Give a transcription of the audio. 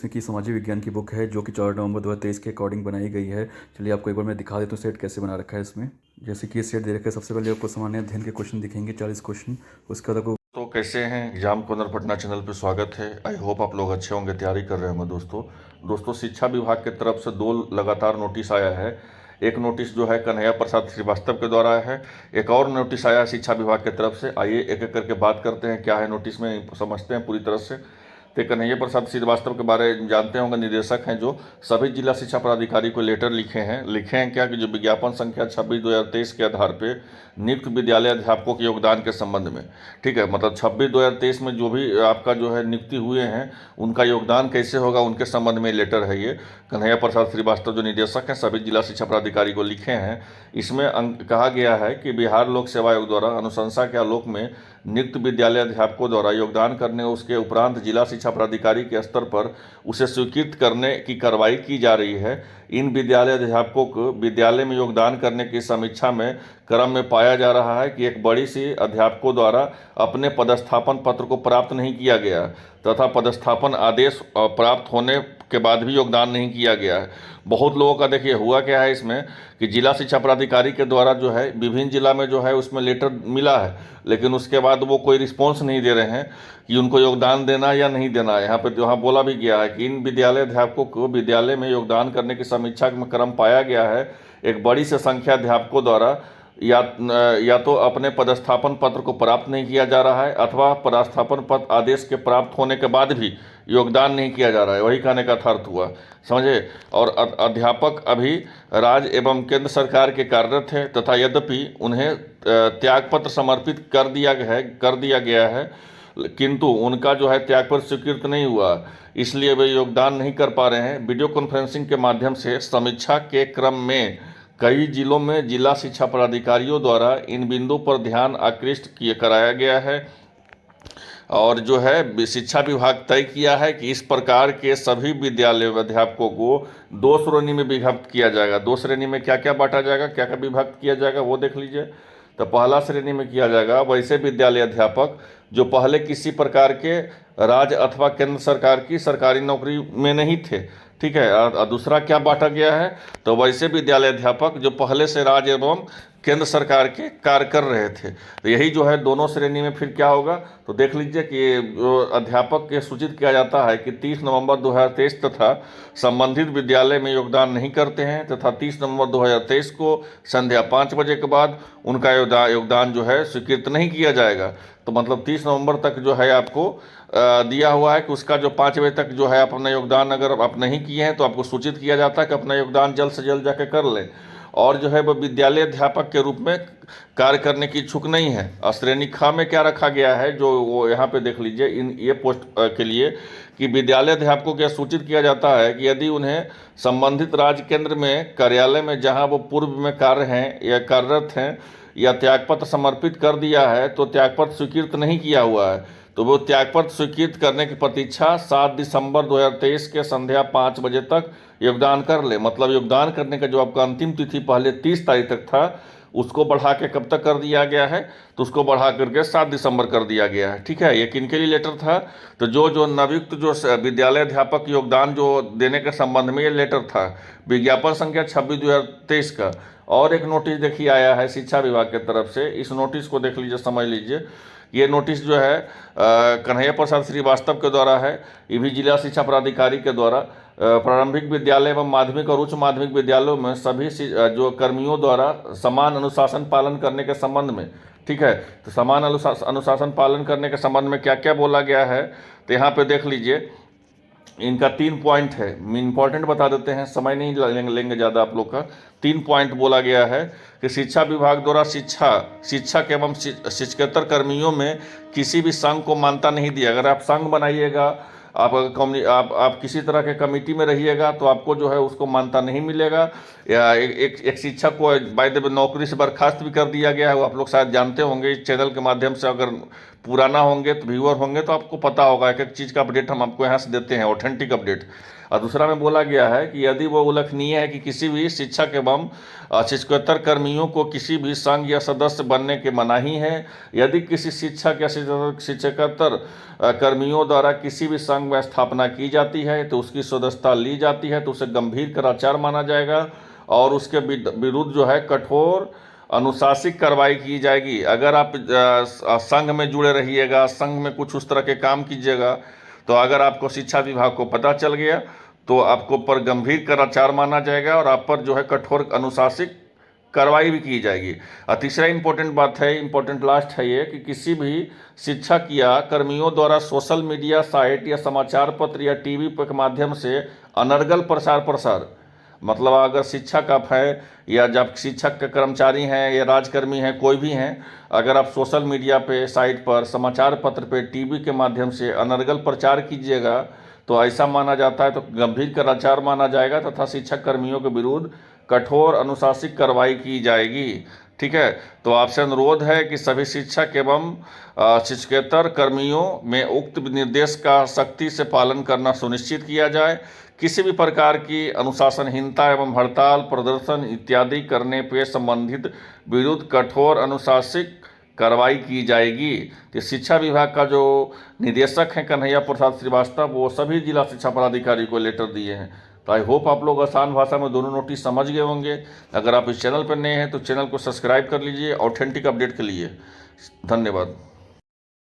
की सामाजिक विज्ञान की बुक है जो कि 4 नवंबर 2023 के अकॉर्डिंग बनाई गई है। चलिए आपको एक बार मैं दिखा देता हूँ सेट कैसे बना रखा है इसमें। जैसे कि ये सेट दे रखा है, सबसे पहले आपको सामान्य अध्ययन के क्वेश्चन दिखेंगे 40 क्वेश्चन। उसके बाद आपको तो कैसे हैं एग्जाम कॉर्नर पटना चैनल पे स्वागत है। आई होप आप लोग अच्छे होंगे, तैयारी कर रहे होंगे। दोस्तों शिक्षा विभाग की तरफ से 2 लगातार नोटिस आया है। एक नोटिस जो है कन्हैया प्रसाद श्रीवास्तव के द्वारा है, एक और नोटिस आया है शिक्षा विभाग की तरफ से। आइए एक एक करके बात करते हैं क्या है नोटिस में, समझते हैं पूरी तरह से। तो कन्हैया प्रसाद श्रीवास्तव के बारे में जानते होंगे, निदेशक हैं जो सभी जिला शिक्षा पदाधिकारी को लेटर लिखे हैं क्या कि जो विज्ञापन संख्या 26/2023 के आधार पे नियुक्त विद्यालय अध्यापकों के योगदान के संबंध में, ठीक है, मतलब 26/2023 में जो भी आपका जो है नियुक्ति हुए हैं उनका योगदान कैसे होगा उनके संबंध में लेटर है। ये कन्हैया प्रसाद श्रीवास्तव जो निदेशक हैं सभी जिला शिक्षा पदाधिकारी को लिखे हैं। इसमें कहा गया है कि बिहार लोक सेवा आयोग द्वारा अनुशंसा के आलोक में नियुक्त विद्यालय अध्यापकों द्वारा योगदान करने उसके उपरांत जिला शिक्षा पदाधिकारी के स्तर पर उसे स्वीकृत करने की कार्रवाई की जा रही है। इन विद्यालय अध्यापकों को विद्यालय में योगदान करने की समीक्षा में क्रम में पाया जा रहा है कि एक बड़ी सी अध्यापकों द्वारा अपने पदस्थापन पत्र को प्राप्त नहीं किया गया तथा पदस्थापन आदेश प्राप्त होने के बाद भी योगदान नहीं किया गया है। बहुत लोगों का देखिए हुआ क्या है इसमें कि जिला शिक्षा पदाधिकारी के द्वारा जो है विभिन्न जिला में जो है उसमें लेटर मिला है, लेकिन उसके बाद वो कोई रिस्पॉन्स नहीं दे रहे हैं कि उनको योगदान देना या नहीं देना। यहाँ पर यहाँ बोला भी गया है कि इन विद्यालय अध्यापकों को विद्यालय में योगदान करने की समीक्षा में क्रम पाया गया है। एक बड़ी से संख्या अध्यापकों द्वारा या तो अपने पदस्थापन पत्र को प्राप्त नहीं किया जा रहा है अथवा पदस्थापन पत्र आदेश के प्राप्त होने के बाद भी योगदान नहीं किया जा रहा है। वही कहने का अर्थ हुआ, समझे। और अध्यापक अभी राज्य एवं केंद्र सरकार के कार्यरत हैं तथा यद्यपि उन्हें त्यागपत्र समर्पित कर दिया गया है, किंतु उनका जो है त्यागपत्र स्वीकृत नहीं हुआ, इसलिए वे योगदान नहीं कर पा रहे हैं। वीडियो कॉन्फ्रेंसिंग के माध्यम से समीक्षा के क्रम में कई जिलों में जिला शिक्षा पदाधिकारियों द्वारा इन बिंदु पर ध्यान आकृष्ट कराया गया है और जो है शिक्षा विभाग तय किया है कि इस प्रकार के सभी विद्यालय अध्यापकों को 2 श्रेणी में विभक्त किया जाएगा। 2 श्रेणी में क्या क्या बांटा जाएगा, क्या क्या विभक्त किया जाएगा वो देख लीजिए। तो पहला श्रेणी में किया जाएगा वैसे विद्यालय अध्यापक जो पहले किसी प्रकार के राज्य अथवा केंद्र सरकार की सरकारी नौकरी में नहीं थे, ठीक है। और दूसरा क्या बांटा गया है, तो वैसे विद्यालय अध्यापक जो पहले से राज्य एवं केंद्र सरकार के कार्य कर रहे थे। तो यही जो है दोनों श्रेणी में फिर क्या होगा, तो देख लीजिए कि जो अध्यापक के सूचित किया जाता है कि 30 नवंबर 2023 तथा संबंधित विद्यालय में योगदान नहीं करते हैं तथा 30 नवंबर 2023 को संध्या 5 बजे के बाद उनका योगदान जो है स्वीकृत नहीं किया जाएगा। तो मतलब 30 नवंबर तक जो है आपको दिया हुआ है कि उसका जो 5 बजे तक जो है अपना योगदान अगर आप नहीं किए हैं तो आपको सूचित किया जाता है कि अपना योगदान जल्द से जल्द जाके कर लें। और जो है वो विद्यालय अध्यापक के रूप में कार्य करने की इच्छुक नहीं है। श्रेणी ख में क्या रखा गया है, जो वो यहाँ पे देख लीजिए ये पोस्ट के लिए कि विद्यालय अध्यापकों को सूचित किया जाता है कि यदि उन्हें संबंधित राज्य केंद्र में कार्यालय में जहाँ वो पूर्व में कार्य हैं या कार्यरत हैं या त्यागपत्र समर्पित कर दिया है तो त्यागपत्र स्वीकृत नहीं किया हुआ है, तो वो त्यागपत्र स्वीकृत करने की प्रतीक्षा 7 दिसंबर 2023 के संध्या 5 बजे तक योगदान कर ले। मतलब योगदान करने का जो आपका अंतिम तिथि पहले 30 तारीख तक था उसको बढ़ा के कब तक कर दिया गया है, तो उसको बढ़ा करके 7 दिसंबर कर दिया गया है, ठीक है। ये किनके लिए लेटर था, तो जो नवयुक्त जो विद्यालय अध्यापक योगदान जो देने के संबंध में ये लेटर था, विज्ञापन संख्या 26/2023 का। और एक नोटिस देखिए आया है शिक्षा विभाग की तरफ से, इस नोटिस को देख लीजिए, समझ लीजिए। ये नोटिस जो है कन्हैया प्रसाद श्रीवास्तव के द्वारा है। ये भी जिला शिक्षा पदाधिकारी के द्वारा प्रारंभिक विद्यालय एवं माध्यमिक और उच्च माध्यमिक विद्यालयों में सभी जो कर्मियों द्वारा समान अनुशासन पालन करने के संबंध में, ठीक है। तो समान अनुशासन पालन करने के संबंध में क्या क्या बोला गया है, तो यहाँ पे देख लीजिए इनका 3 पॉइंट है। इंपॉर्टेंट बता देते हैं, समय नहीं लेंगे ज़्यादा आप लोग का। 3 पॉइंट बोला गया है कि शिक्षा विभाग द्वारा शिक्षक एवं शिक्षकेतर कर्मियों में किसी भी संघ को मान्यता नहीं दी। अगर आप संघ बनाइएगा, आप किसी तरह के कमेटी में रहिएगा तो आपको जो है उसको मान्यता नहीं मिलेगा। या एक शिक्षक को बाय द वे नौकरी से बर्खास्त भी कर दिया गया है, वो आप लोग शायद जानते होंगे इस चैनल के माध्यम से। अगर पुराना होंगे तो व्यूअर होंगे तो आपको पता होगा, एक एक चीज़ का अपडेट हम आपको यहाँ से देते हैं, ऑथेंटिक अपडेट। और दूसरा में बोला गया है कि यदि वो उल्लेखनीय है कि किसी भी शिक्षक एवं शिक्षकेतर कर्मियों को किसी भी संघ या सदस्य बनने के मनाही है। यदि किसी शिक्षक या शिक्षकेतर कर्मियों द्वारा किसी भी संघ में स्थापना की जाती है तो उसकी सदस्यता ली जाती है तो उसे गंभीर कदाचार माना जाएगा और उसके विरुद्ध जो है कठोर अनुशासिक कार्रवाई की जाएगी। अगर आप संघ में जुड़े रहिएगा, संघ में कुछ उस तरह के काम कीजिएगा, तो अगर आपको शिक्षा विभाग को पता चल गया तो आपको पर गंभीर कदाचार माना जाएगा और आप पर जो है कठोर अनुशासिक कार्रवाई भी की जाएगी। और तीसरा इंपॉर्टेंट बात है, इंपॉर्टेंट लास्ट है ये कि किसी भी शिक्षक या कर्मियों द्वारा सोशल मीडिया साइट या समाचार पत्र या टीवी के माध्यम से अनर्गल प्रसार मतलब अगर शिक्षक आप हैं या जब शिक्षक के कर्मचारी हैं या राजकर्मी हैं, कोई भी हैं, अगर आप सोशल मीडिया पे, साइट पर, समाचार पत्र पे, टीवी के माध्यम से अनर्गल प्रचार कीजिएगा तो ऐसा माना जाता है, तो गंभीर कदाचार माना जाएगा तथा शिक्षक कर्मियों के विरुद्ध कठोर अनुशासिक कार्रवाई की जाएगी। ठीक है, तो आपसे अनुरोध है कि सभी शिक्षक एवं शिक्षकेतर कर्मियों में उक्त निर्देश का सख्ती से पालन करना सुनिश्चित किया जाए। किसी भी प्रकार की अनुशासनहीनता एवं हड़ताल, प्रदर्शन इत्यादि करने पे संबंधित विरुद्ध कठोर अनुशासिक कार्रवाई की जाएगी। तो शिक्षा विभाग का जो निदेशक हैं कन्हैया प्रसाद श्रीवास्तव, वो सभी जिला शिक्षा पदाधिकारी को लेटर दिए हैं। तो आई होप आप लोग आसान भाषा में दोनों नोटिस समझ गए होंगे। अगर आप इस चैनल पर नए हैं तो चैनल को सब्सक्राइब कर लीजिए ऑथेंटिक अपडेट के लिए। धन्यवाद।